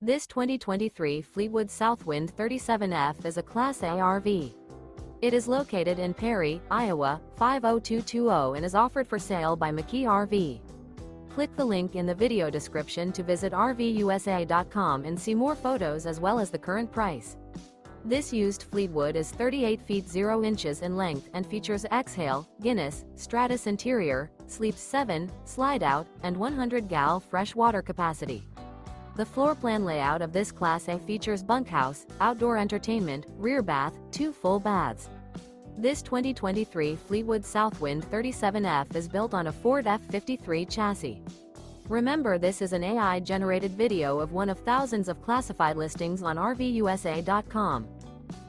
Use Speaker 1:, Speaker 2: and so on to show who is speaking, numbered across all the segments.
Speaker 1: This 2023 Fleetwood Southwind 37F is a Class A RV. It is located in Perry, Iowa, 50220 and is offered for sale by McKee RV. Click the link in the video description to visit RVUSA.com and see more photos as well as the current price. This used Fleetwood is 38 feet 0 inches in length and features Exhale, Guinness, Stratus interior, sleeps 7, Slideout, and 100 gal fresh water capacity. The floor plan layout of this Class A features bunkhouse, outdoor entertainment, rear bath, 2 full baths. This 2023 Fleetwood Southwind 37F is built on a Ford F53 chassis. Remember, this is an AI-generated video of one of thousands of classified listings on RVUSA.com.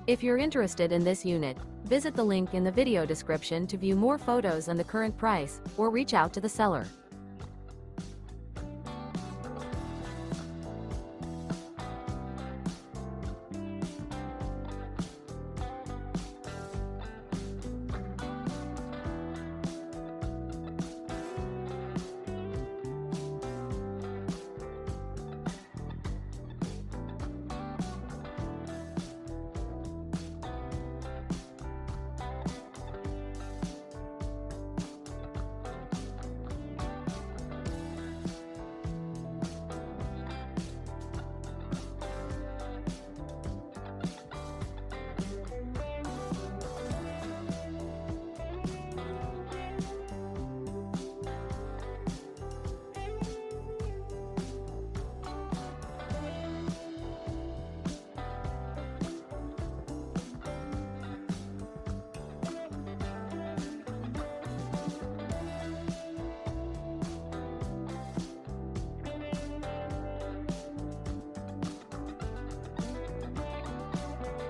Speaker 1: If you're interested in this unit, visit the link in the video description to view more photos and the current price, or reach out to the seller.